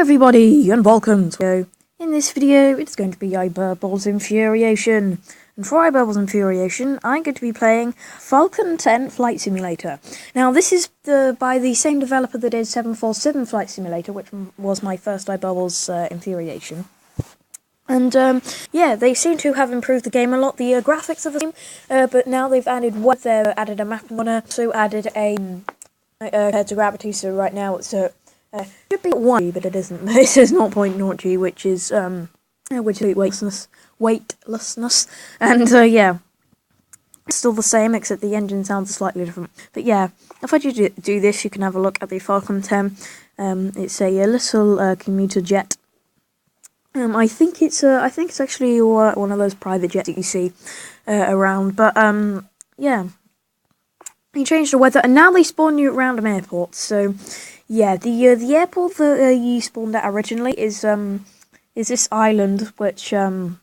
everybody, and welcome to in this video. It's going to be Ibirdball's Infuriation, and for Ibirdball's Infuriation, I'm going to be playing Falcon 10 Flight Simulator. Now, this is by the same developer that did 747 Flight Simulator, which was my first Ibirdball's Infuriation. And yeah, they seem to have improved the game a lot. The graphics are the same, but now they've added added a map runner, so added a to gravity. So right now it's should be 1G, but it isn't. It says 0.0G, which is weightlessness, and yeah, it's still the same, except the engine sounds slightly different. But yeah, if I do this, you can have a look at the Falcon 10. It's a little commuter jet. I think it's actually one of those private jets that you see around. But yeah, they changed the weather, and now they spawn you at random airports. So yeah, the airport that you spawned at originally is this island, which I'm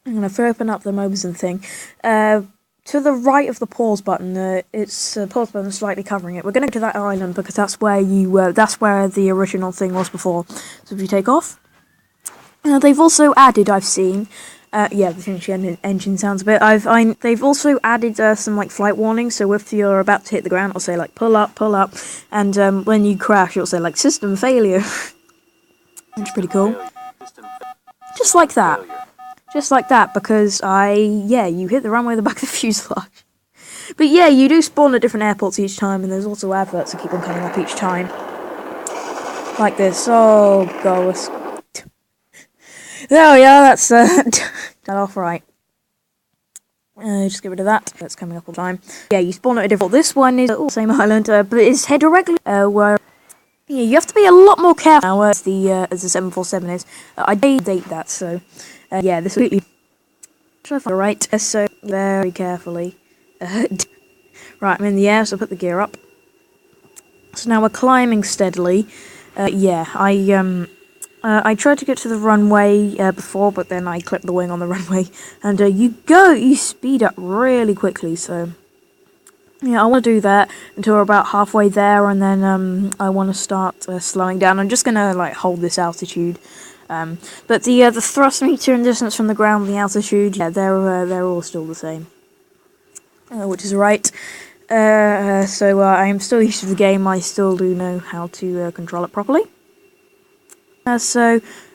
gonna open up the Mobizen thing. To the right of the pause button, it's pause button slightly covering it. We're gonna go to that island because that's where that's where the original thing was before. So if you take off. They've also added, I've seen, yeah, the engine sounds a bit. They've also added some like flight warnings. So if you're about to hit the ground, it'll say like pull up, and when you crash, it'll say like system failure. It's pretty cool. Just like that, because you hit the runway with the back of the fuselage. But yeah, you do spawn at different airports each time, and there's also adverts that keep on coming up each time, like this. Oh gosh. Oh yeah, that's that off right. Just get rid of that. That's coming up all the time. Yeah, you spawn at a different. This one is the same island, but it's head directly. Where yeah, you have to be a lot more careful now as the 747 is. I date that, so yeah, this will be right. So very carefully. Right, I'm in the air, so I put the gear up. So now we're climbing steadily. Yeah, I tried to get to the runway before, but then I clipped the wing on the runway, and you speed up really quickly. So yeah, I want to do that until we're about halfway there, and then I want to start slowing down. I'm just gonna like hold this altitude, but the thrust meter and distance from the ground, and the altitude, yeah, they're all still the same, which is right. So I am still used to the game. I still do know how to control it properly.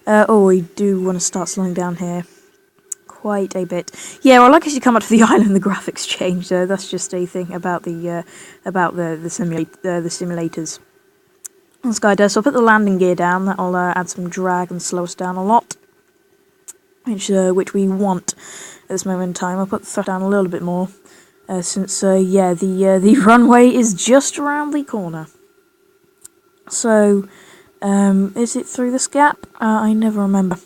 Oh, we do want to start slowing down here quite a bit. Yeah, well, like as you come up to the island, the graphics change. That's just a thing about the simulators. This guy does. So I'll put the landing gear down. That'll add some drag and slow us down a lot, which we want at this moment in time. I'll put the thrust down a little bit more, since yeah, the runway is just around the corner. So. Is it through this gap? I never remember.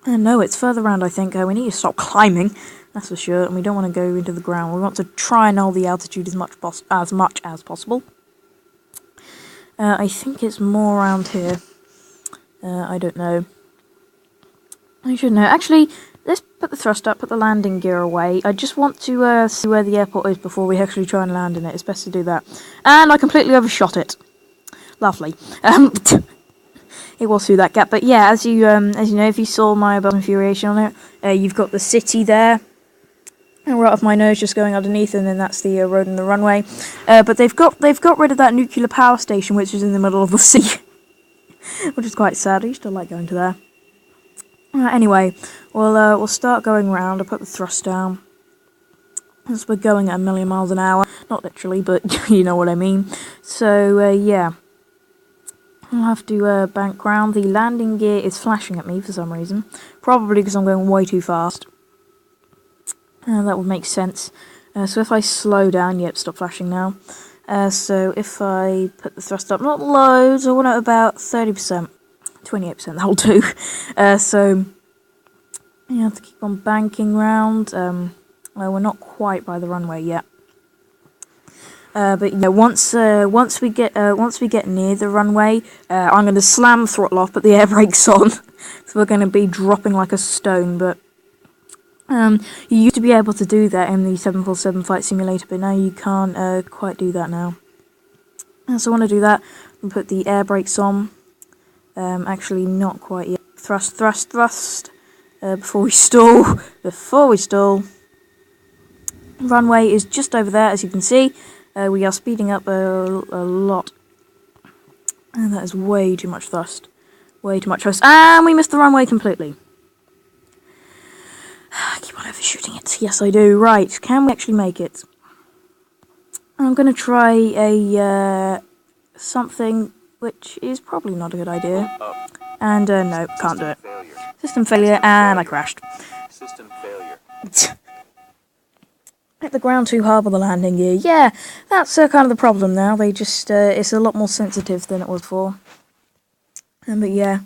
No, it's further around, I think. We need to stop climbing, that's for sure, and we don't want to go into the ground. We want to try and hold the altitude as much as possible. I think it's more around here. I don't know. I should know. Actually, let's put the thrust up, put the landing gear away. I just want to see where the airport is before we actually try and land in it. It's best to do that. And I completely overshot it. Lovely. It was through that gap, but yeah, as you know, if you saw my Ibirdball Infuriation on it, you've got the city there, and right off my nose, just going underneath, and then that's the road and the runway. But they've got rid of that nuclear power station, which is in the middle of the sea, which is quite sad. I used to like going to there. Anyway, we'll start going round. I'll put the thrust down. As we're going at 1,000,000 miles an hour, not literally, but you know what I mean. So yeah. I'll have to bank round. The landing gear is flashing at me for some reason. Probably because I'm going way too fast. That would make sense. So if I slow down, yep, stop flashing now. So if I put the thrust up, not loads, I want it about 30%. 28%, that'll do. So you have to keep on banking round. Well, we're not quite by the runway yet. But yeah, once we get near the runway, I'm going to slam the throttle off, put the air brakes on, so we're going to be dropping like a stone. But you used to be able to do that in the 747 Flight Simulator, but now you can't quite do that now. So I want to do that and put the air brakes on. Actually, not quite yet. Thrust, thrust, thrust. Before we stall. Before we stall. Runway is just over there, as you can see. We are speeding up a lot. And that is way too much thrust. Way too much thrust. And we missed the runway completely. I keep on overshooting it. Yes, I do. Right, can we actually make it? I'm going to try a something which is probably not a good idea. And no, can't do it. System failure, and I crashed. System failure. Hit the ground too hard with the landing gear. Yeah, that's kind of the problem now. They just, it's a lot more sensitive than it was before. But yeah,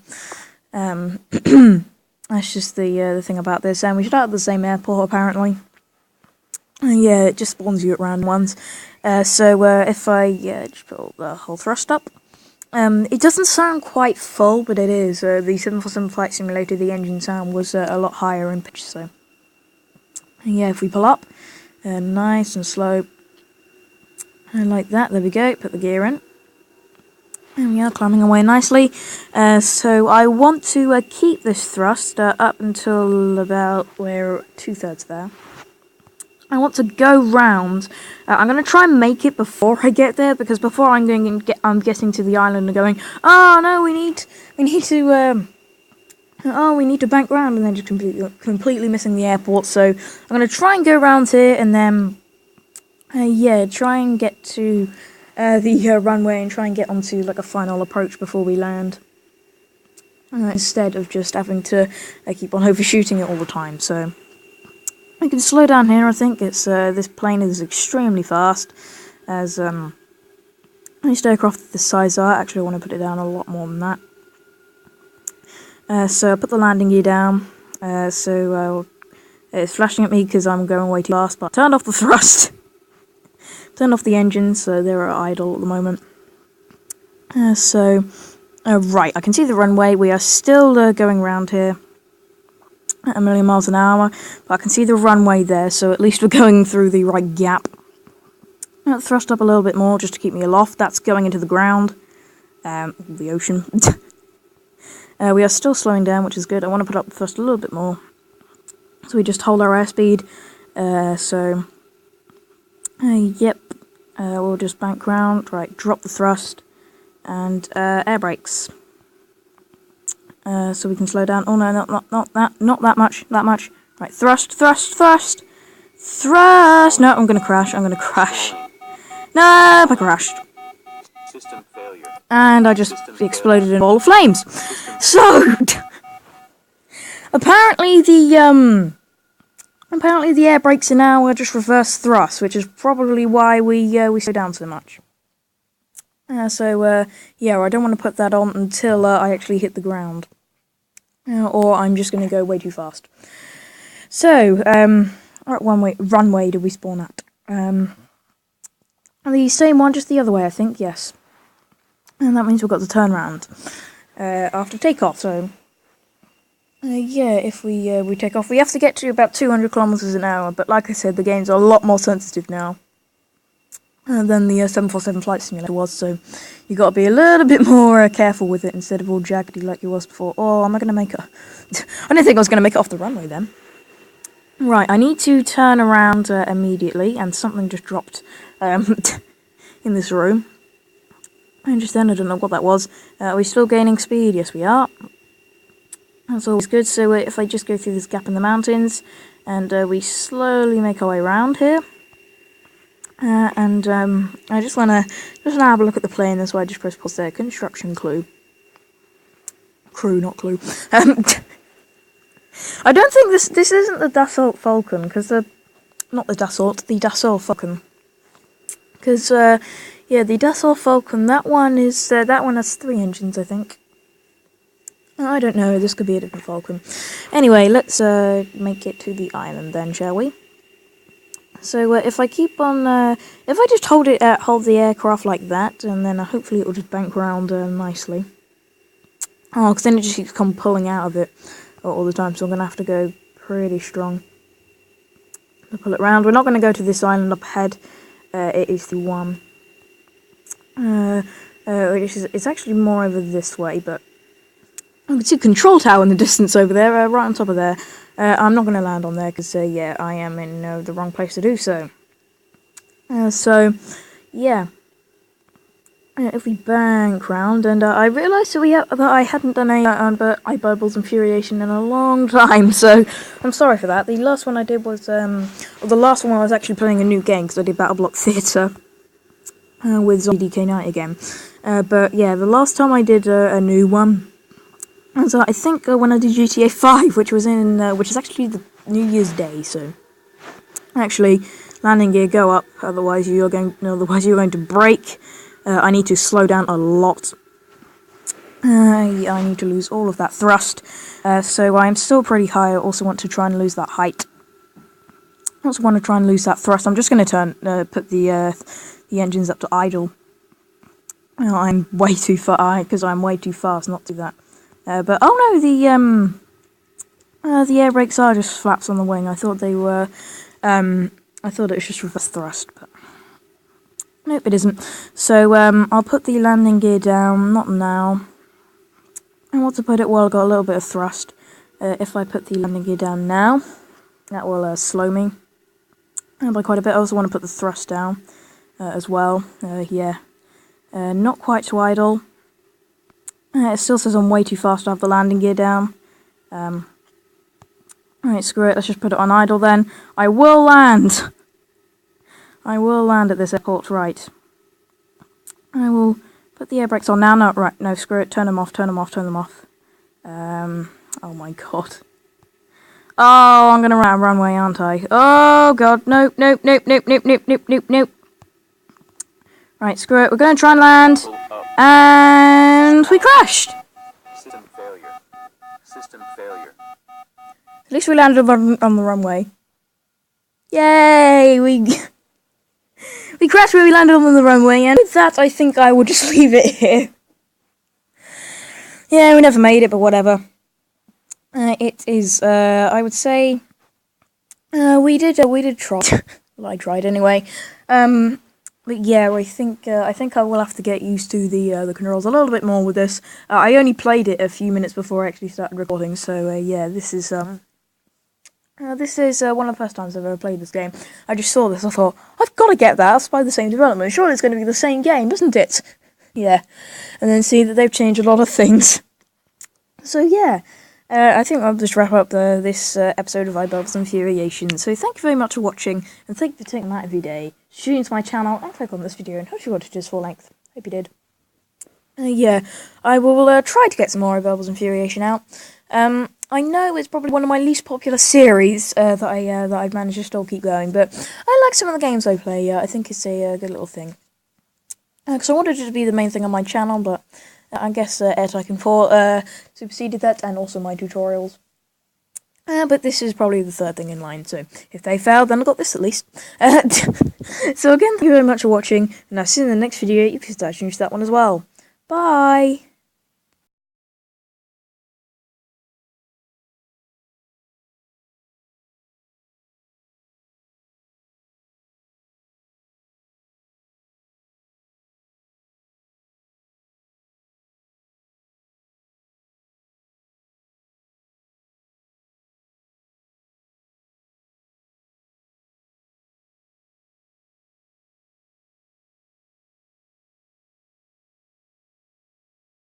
that's just the thing about this. And we should start at the same airport, apparently. Yeah, it just spawns you at random ones. So if I just put the whole thrust up. It doesn't sound quite full, but it is. The 747 Flight Simulator, the engine sound was a lot higher in pitch, so... Yeah, if we pull up, nice and slow, and like that, there we go, put the gear in. And we are climbing away nicely. So I want to keep this thrust up until about, we're 2/3 there. I want to go round. I'm going to try and make it before I get there, because before I'm getting to the island and going, oh no, we need to bank round, and then just completely missing the airport. So I'm going to try and go around here, and then yeah, try and get to the runway and try and get onto like a final approach before we land, instead of just having to keep on overshooting it all the time. So we can slow down here. I think it's this plane is extremely fast, as these aircraft this size are. Actually, I want to put it down a lot more than that. So I put the landing gear down. So it's flashing at me because I'm going way too fast. But I turned off the thrust, turned off the engines, so they're idle at the moment. Right, I can see the runway. We are still going around here at 1,000,000 miles an hour, but I can see the runway there, so at least we're going through the right gap. I'll thrust up a little bit more just to keep me aloft. That's going into the ground, the ocean. We are still slowing down, which is good. I want to put up the thrust a little bit more, so we just hold our airspeed. Yep, we'll just bank round. Right, drop the thrust, and air brakes. So we can slow down. Oh no, not that much, Right, thrust, thrust, thrust, thrust. No, I'm gonna crash. No, I crashed. System failure. And I just exploded in a ball of flames. So apparently the air brakes are now just reverse thrust, which is probably why we slow down so much. Yeah, I don't want to put that on until I actually hit the ground. Or I'm just going to go way too fast. So, what runway did we spawn at? The same one, just the other way, I think, yes. And that means we've got to turn around after takeoff, so... yeah, if we take off, we have to get to about 200 kilometers an hour, but like I said, the game's a lot more sensitive now than the 747 Flight Simulator was, so you got to be a little bit more careful with it instead of all jaggedy like you was before. Oh, am I going to make it? I didn't think I was going to make it off the runway then. Right, I need to turn around immediately, and something just dropped in this room. And just then, I don't know what that was. Are we still gaining speed? Yes, we are. That's always good. So if I just go through this gap in the mountains, and we slowly make our way around here. I just wanna have a look at the plane. That's why I just press pause there. Construction crew, not clue. I don't think this isn't the Dassault Falcon, because the Dassault Falcon. Because yeah, the Dassault Falcon. That one has 3 engines, I think. I don't know. This could be a different Falcon. Anyway, let's make it to the island then, shall we? So if I keep on, if I just hold the aircraft like that, and then hopefully it will just bank round nicely. Oh, because then it just keeps pulling out of it all the time, so I'm going to have to go pretty strong to pull it round. We're not going to go to this island up ahead. It is the one. It's actually more over this way, but I can see a control tower in the distance over there, right on top of there. I'm not going to land on there because, yeah, I am in the wrong place to do so. So, yeah. If we bank round, and I realised that I hadn't done a Ibirdball's Infuriation in a long time, so I'm sorry for that. The last one I did was, the last one I was actually playing a new game, because I did Battle Block Theatre with DK Knight again. But yeah, the last time I did a new one, was I think when I did GTA 5, which was which is actually the New Year's Day, so actually landing gear go up, otherwise you're going to break. I need to slow down a lot. I need to lose all of that thrust. So I'm still pretty high. I also want to try and lose that height. I also want to try and lose that thrust. I'm just going to put the engines up to idle. I'm way too far because I'm way too fast not to do that. But oh no, the air brakes are just flaps on the wing. I thought they were. I thought it was just reverse thrust, but nope, it isn't. So I'll put the landing gear down. Not now. I want to put it while I've got a little bit of thrust. If I put the landing gear down now, that will slow me by quite a bit. I also want to put the thrust down as well. Yeah, not quite to idle. It still says I'm way too fast to have the landing gear down. Alright, screw it. Let's just put it on idle then. I will land. I will land at this airport. Right. I will put the air brakes on now. No, right. No, screw it. Turn them off. Turn them off. Turn them off. Oh my god. Oh, I'm gonna run a runway, aren't I? Oh god. Nope. Nope. Nope. Nope. Nope. Nope. Nope. Nope. Nope. Right, screw it. We're gonna try and land. And we crashed. System failure. System failure. At least we landed on the runway. Yay! We crashed where we landed on the runway, and with that, I think I will just leave it here. Yeah, we never made it, but whatever. It is, I would say, we did try. Well, I tried anyway. But yeah, I think I will have to get used to the controls a little bit more with this. I only played it a few minutes before I actually started recording, so yeah, this is one of the first times I've ever played this game. I just saw this, I thought, I've got to get that, that's by the same development, surely it's going to be the same game, isn't it? Yeah, and then see that they've changed a lot of things. So yeah, I think I'll just wrap up this episode of Ibirdball's Infuriation. So thank you very much for watching, and thank you for taking that every day, tune into my channel, and click on this video, and hope you watched it just full length. Hope you did. Yeah, I will try to get some more Ibirdball's Infuriation out. I know it's probably one of my least popular series that I've managed to still keep going, but I like some of the games I play. I think it's a good little thing. Because I wanted it to be the main thing on my channel, but I guess Air Tycoon 4 superseded that, and also my tutorials. But this is probably the third thing in line, so if they failed, then I got this at least. So again, thank you very much for watching, and I'll see you in the next video if you start to use that one as well. Bye!